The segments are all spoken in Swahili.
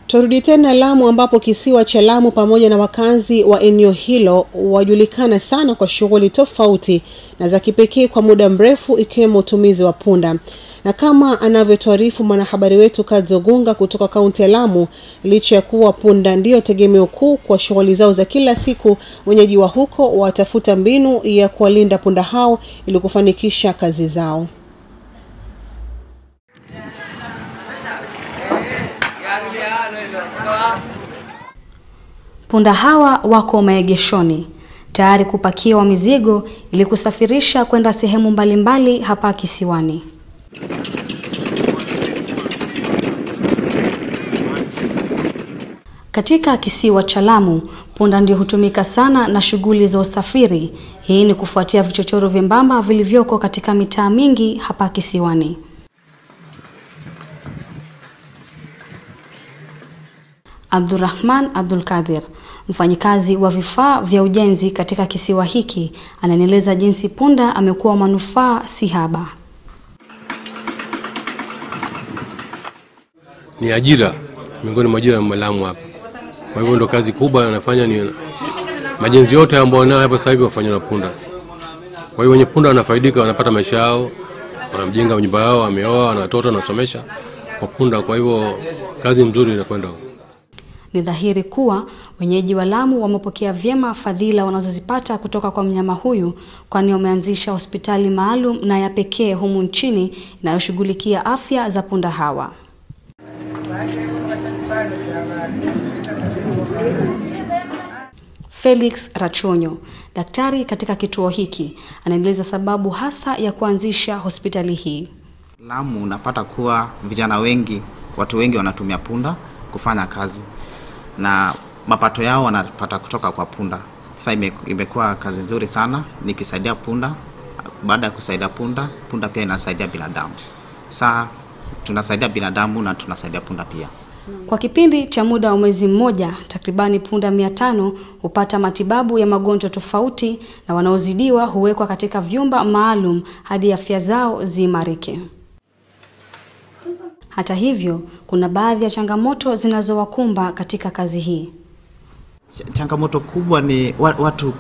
Turudi tena Lamu ambapo kisiwa cha Lamu pamoja na wakazi wa eneo hilo wajulikana sana kwa shughuli tofauti na za kipekee kwa muda mrefu ikiwemo utumizi wa punda. Na kama anavyotuarifu mwanahabari wetu Kadzogunga kutoka kaunti ya Lamu, licha ya kuwa punda ndio tegemeo kuu kwa shughuli zao za kila siku, wenyeji wa huko watafuta mbinu ya kuwalinda punda hao ili kufanikisha kazi zao. Punda hawa wako maegeshoni tayari kupakiwa mizigo ili kusafirisha kwenda sehemu mbalimbali hapa kisiwani. Katika kisiwa cha Lamu, punda ndio hutumika sana na shughuli za usafiri. Hii ni kufuatia vichochoro vyembamba vilivyoko katika mitaa mingi hapa kisiwani. Abdurrahman Abdulkadir, mfanyikazi wa vifaa vya ujenzi katika kisiwa hiki, anaeleza jinsi punda amekuwa manufaa si haba. Ni ajira miongoni mwa ajira Lamu hapa. Kwa hivyo ndo kazi kubwa anafanya, ni majenzi yote ambao nao hapa sasa hivi wafanywa na punda. Kwa hiyo wenye punda wanafaidika, wanapata maisha yao, wanamjenga nyumba yao, wameoa, wana watoto, wanasomesha kwa punda. Kwa hivyo kazi nzuri inakwenda. Ni dhahiri kuwa wenyeji wa Lamu wamepokea vyema fadhila wanazozipata kutoka kwa mnyama huyu, kwani wameanzisha hospitali maalum na ya pekee humu nchini inayoshughulikia afya za punda hawa. Felix Rachonyo, daktari katika kituo hiki, anaeleza sababu hasa ya kuanzisha hospitali hii. Lamu unapata kuwa vijana wengi, watu wengi wanatumia punda kufanya kazi na mapato yao wanapata kutoka kwa punda. Sasa imekuwa kazi nzuri sana nikisaidia punda. Baada ya kusaidia punda, punda pia inasaidia binadamu. Sasa tunasaidia binadamu na tunasaidia punda pia. Kwa kipindi cha muda wa mwezi mmoja, takribani punda 500 hupata matibabu ya magonjwa tofauti, na wanaozidiwa huwekwa katika vyumba maalum hadi afya zao ziimarike. Hata hivyo, kuna baadhi ya changamoto zinazowakumba katika kazi hii. Changamoto kubwa ni watu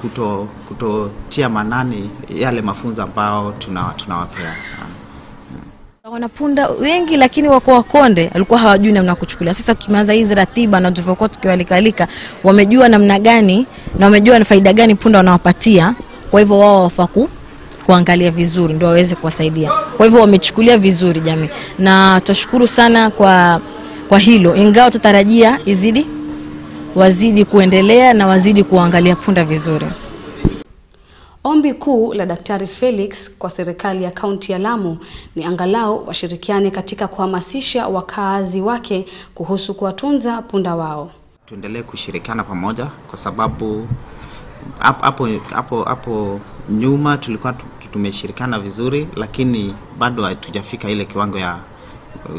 kutotia manani yale mafunzo ambao tunawapea. Wanapunda wengi lakini wako wakonde, walikuwa hawajui namna kuchukulia. Sasa tumeanza hizi ratiba na tulivyokuwa tukiwalikalika, wamejua namna gani na wamejua ni faida gani punda wanawapatia. Kwa hivyo wao wafaa kuangalia vizuri ndio waweze kuwasaidia. Kwa hivyo wamechukulia vizuri jamii, na tunashukuru sana kwa hilo, ingawa tutarajia wazidi kuendelea na wazidi kuangalia punda vizuri. Ombi kuu la Daktari Felix kwa serikali ya kaunti ya Lamu ni angalau washirikiane katika kuhamasisha wakazi wake kuhusu kuwatunza punda wao. Tuendelee kushirikiana pamoja kwa sababu hapo nyuma tulikuwa tumeshirikiana vizuri, lakini bado hatujafika ile kiwango ya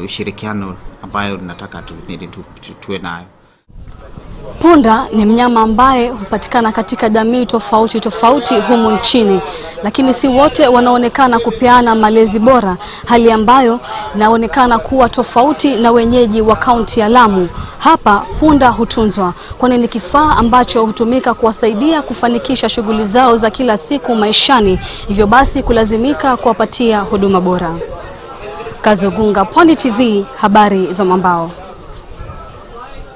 ushirikiano ambayo tunataka tuwe nayo. Punda ni mnyama ambaye hupatikana katika jamii tofauti humu nchini, lakini si wote wanaonekana kupeana malezi bora, hali ambayo inaonekana kuwa tofauti na wenyeji wa kaunti ya Lamu. Hapa punda hutunzwa, kwani ni kifaa ambacho hutumika kuwasaidia kufanikisha shughuli zao za kila siku maishani, hivyo basi kulazimika kuwapatia huduma bora. Kadzogunga, Pwani TV, habari za Mwambao.